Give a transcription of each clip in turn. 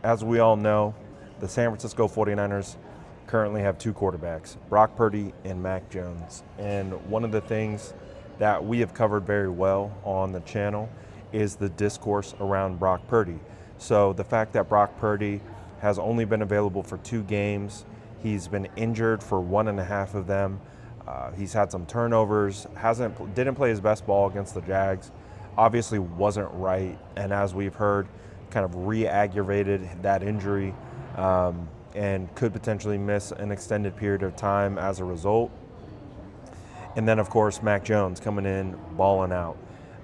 as we all know, the San Francisco 49ers currently have two quarterbacks, Brock Purdy and Mac Jones. And one of the things that we have covered very well on the channel is the discourse around Brock Purdy. So the fact that Brock Purdy has only been available for 2 games, he's been injured for 1.5 of them. He's had some turnovers, didn't play his best ball against the Jags, obviously wasn't right, and as we've heard, kind of re-aggravated that injury and could potentially miss an extended period of time as a result. And then, of course, Mac Jones coming in, balling out,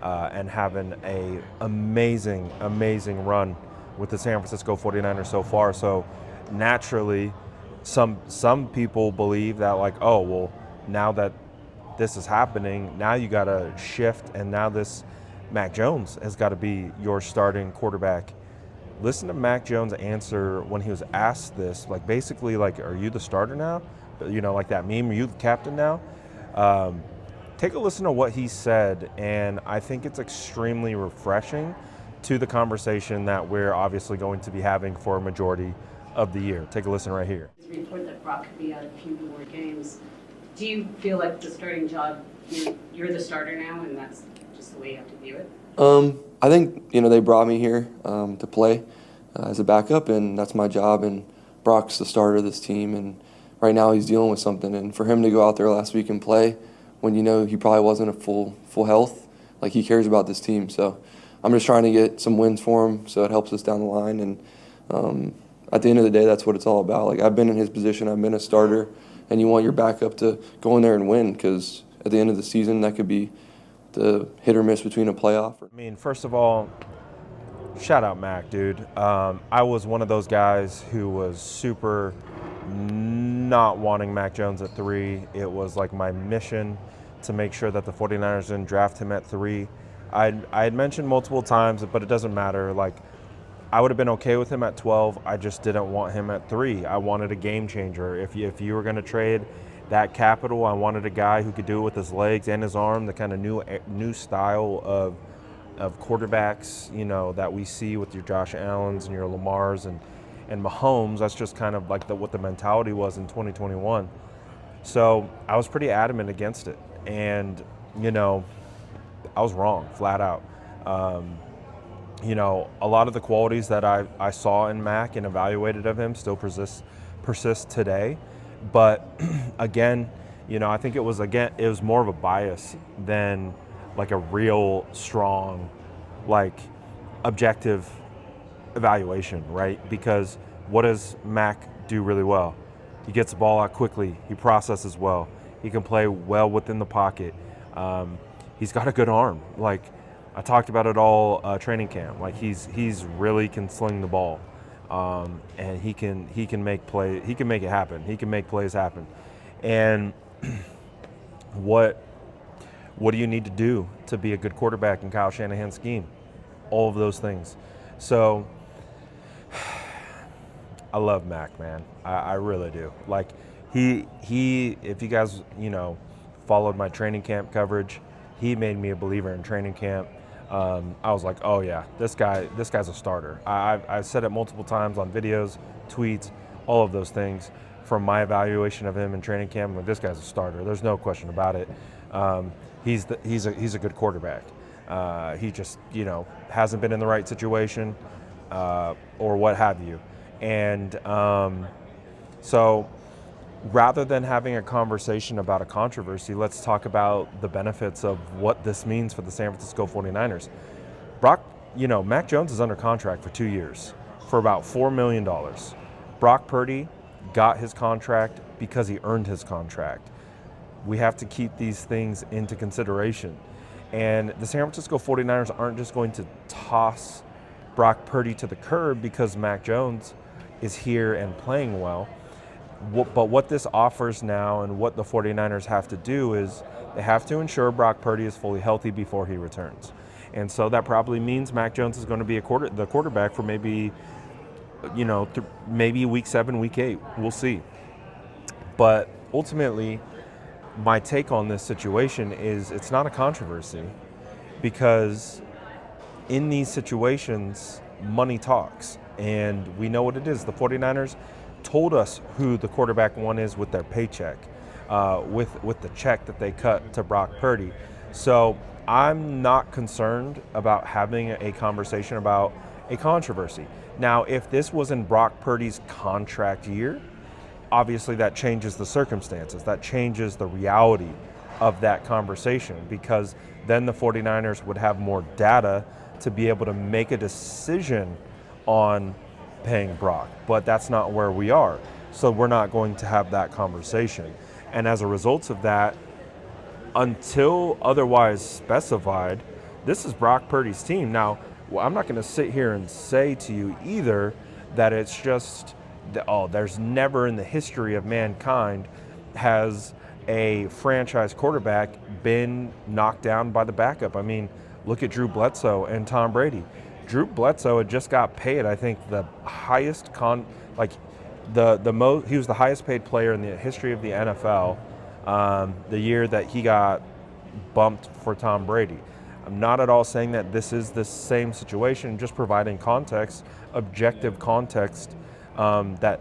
and having a amazing run with the San Francisco 49ers so far. So naturally, some people believe that, like, oh, well, now that this is happening, now you got to shift, and now this Mac Jones has got to be your starting quarterback. Listen to Mac Jones' answer when he was asked this, like, basically, like, are you the starter now? You know, like that meme, are you the captain now? Take a listen to what he said, and I think it's extremely refreshing to the conversation that we're obviously going to be having for a majority of the year. Take a listen right here. There's a report that Brock could be out a few more games. Do you feel like the starting job, you're the starter now, and that's just the way you have to view it? I think, they brought me here to play as a backup, and that's my job, and Brock's the starter of this team, and right now he's dealing with something, and for him to go out there last week and play when he probably wasn't at full health, like, he cares about this team. So I'm just trying to get some wins for him so it helps us down the line, and at the end of the day, that's what it's all about. Like, I've been in his position, I've been a starter, and you want your backup to go in there and win, because at the end of the season, that could be the hit or miss between a playoff. I mean, first of all, shout out Mac, dude. I was one of those guys who was super not wanting Mac Jones at 3. It was like my mission to make sure that the 49ers didn't draft him at 3. I had mentioned multiple times, but it doesn't matter. Like, I would have been okay with him at 12. I just didn't want him at 3. I wanted a game changer. If you were going to trade that capital, I wanted a guy who could do it with his legs and his arm, the kind of new style of quarterbacks, that we see with your Josh Allens and your Lamars and Mahomes. That's just kind of like what the mentality was in 2021. So I was pretty adamant against it, and I was wrong, flat out. A lot of the qualities that I saw in Mac and evaluated of him still persist today. But again, I think it was more of a bias than like a real strong, like, objective evaluation, right? Because what does Mac do really well? He gets the ball out quickly. He processes well. He can play well within the pocket. He's got a good arm. Like, I talked about it all training camp. Like, he's really can sling the ball, and he can make play. He can make it happen. He can make plays happen. And what do you need to do to be a good quarterback in Kyle Shanahan's scheme? All of those things. So I love Mac, man. I really do. Like, he if you guys followed my training camp coverage, he made me a believer in training camp. I was like, oh yeah, this guy's a starter. I've said it multiple times on videos, tweets, all of those things. From my evaluation of him in training camp, I'm like, this guy's a starter. There's no question about it. He's a good quarterback. He just hasn't been in the right situation or what have you. And so rather than having a conversation about a controversy, let's talk about the benefits of what this means for the San Francisco 49ers. Mac Jones is under contract for 2 years for about $4 million. Brock Purdy got his contract because he earned his contract. We have to keep these things into consideration. And the San Francisco 49ers aren't just going to toss Brock Purdy to the curb because Mac Jones is here and playing well. But what this offers now, and what the 49ers have to do, is they have to ensure Brock Purdy is fully healthy before he returns. And so that probably means Mac Jones is going to be the quarterback for maybe, maybe week 7, week 8. We'll see. But ultimately, my take on this situation is it's not a controversy, because in these situations, money talks. And we know what it is. The 49ers told us who the quarterback one is with their paycheck, with the check that they cut to Brock Purdy. So I'm not concerned about having a conversation about a controversy. Now, if this was in Brock Purdy's contract year, obviously that changes the circumstances. That changes the reality of that conversation, because then the 49ers would have more data to be able to make a decision on paying Brock. But that's not where we are. So we're not going to have that conversation. And as a result of that, until otherwise specified, this is Brock Purdy's team. Now, I'm not going to sit here and say to you either that it's just, there's never in the history of mankind has a franchise quarterback been knocked down by the backup. I mean, look at Drew Bledsoe and Tom Brady. Drew Bledsoe had just got paid, I think, the highest he was the highest paid player in the history of the NFL the year that he got bumped for Tom Brady. I'm not at all saying that this is the same situation, just providing context, objective context, that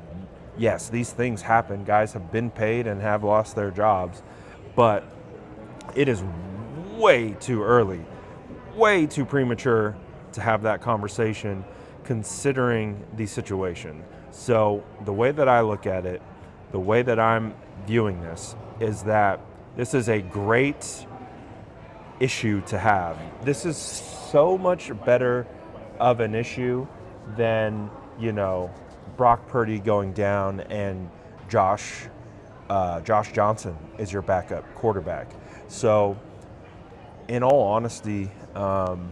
yes, these things happen. Guys have been paid and have lost their jobs, but it is way too early, way too premature to have that conversation considering the situation. So the way that I look at it, the way that I'm viewing this is that this is a great issue to have. This is so much better of an issue than, Brock Purdy going down and Josh Johnson is your backup quarterback. So in all honesty, I'm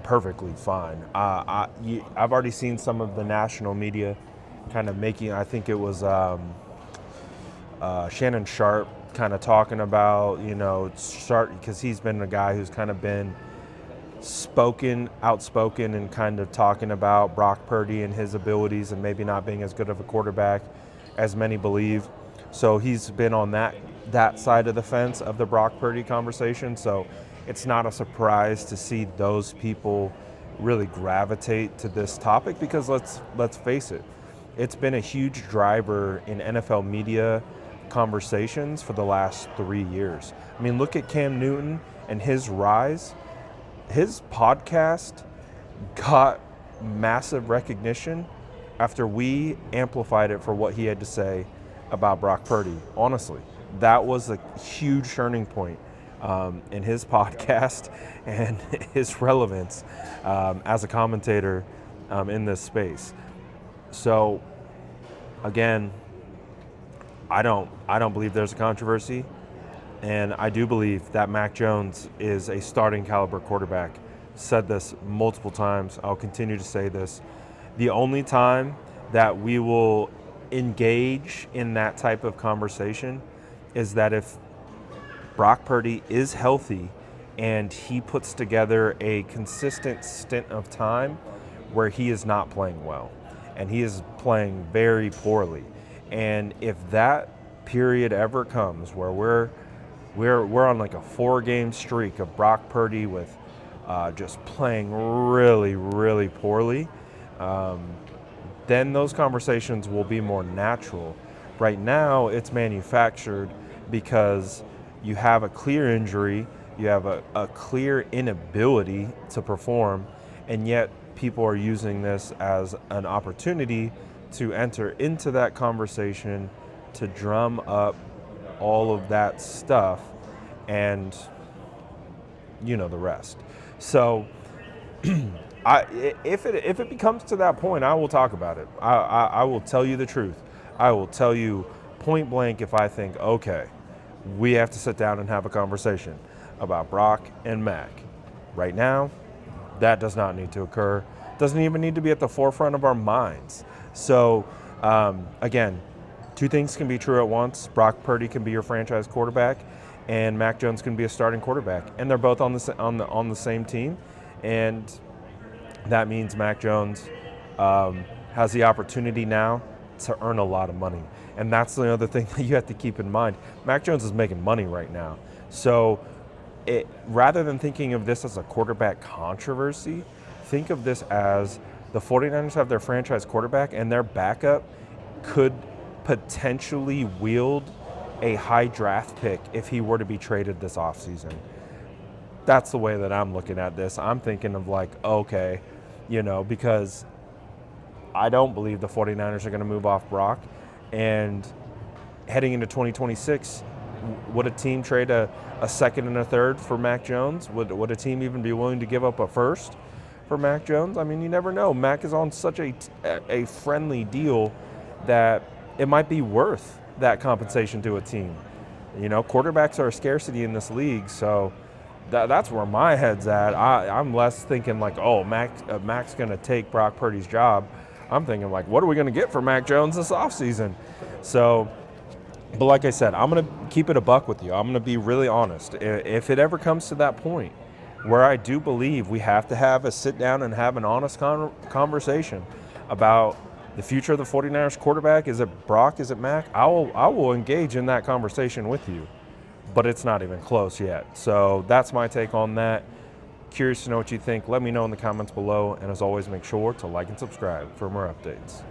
perfectly fine. I've already seen some of the national media kind of making. I think it was Shannon Sharp kind of talking about Sharp, because he's been a guy who's kind of been outspoken, and kind of talking about Brock Purdy and his abilities and maybe not being as good of a quarterback as many believe. So he's been on that side of the fence of the Brock Purdy conversation. So it's not a surprise to see those people really gravitate to this topic, because let's face it, it's been a huge driver in NFL media conversations for the last 3 years. I mean, look at Cam Newton and his rise. His podcast got massive recognition after we amplified it for what he had to say about Brock Purdy. Honestly, that was a huge turning point in his podcast and his relevance as a commentator in this space. So again, I don't believe there's a controversy, and I do believe that Mac Jones is a starting caliber quarterback. Said this multiple times. I'll continue to say this. The only time that we will engage in that type of conversation is that if Brock Purdy is healthy and he puts together a consistent stint of time where he is not playing well and he is playing very poorly. And if that period ever comes where we're on like a 4-game streak of Brock Purdy with just playing really, really poorly, then those conversations will be more natural. Right now, it's manufactured because you have a clear injury, you have a clear inability to perform, and yet people are using this as an opportunity to enter into that conversation, to drum up all of that stuff, and the rest. So if it becomes to that point, I will talk about it. I will tell you the truth. I will tell you point blank if I think, okay, we have to sit down and have a conversation about Brock and Mac. Right now, that does not need to occur. Doesn't even need to be at the forefront of our minds. So again, two things can be true at once. Brock Purdy can be your franchise quarterback, and Mac Jones can be a starting quarterback, and they're both on the same team, and that means Mac Jones has the opportunity now to earn a lot of money. And that's the other thing that you have to keep in mind. Mac Jones is making money right now. So rather than thinking of this as a quarterback controversy, think of this as the 49ers have their franchise quarterback, and their backup could potentially wield a high draft pick if he were to be traded this offseason. That's the way that I'm looking at this. I'm thinking of like, okay, because I don't believe the 49ers are going to move off Brock. And heading into 2026, would a team trade a second and a third for Mac Jones? Would a team even be willing to give up a first for Mac Jones? I mean, you never know. Mac is on such a friendly deal that it might be worth that compensation to a team. Quarterbacks are a scarcity in this league, so that's where my head's at. I'm less thinking like, oh, Mac's going to take Brock Purdy's job. I'm thinking like, what are we going to get for Mac Jones this offseason? So, but like I said, I'm going to keep it a buck with you. I'm going to be really honest. If it ever comes to that point where I do believe we have to have a sit down and have an honest conversation about the future of the 49ers quarterback, is it Brock, is it Mac? I will engage in that conversation with you. But it's not even close yet. So that's my take on that. Curious to know what you think. Let me know in the comments below. And as always, make sure to like and subscribe for more updates.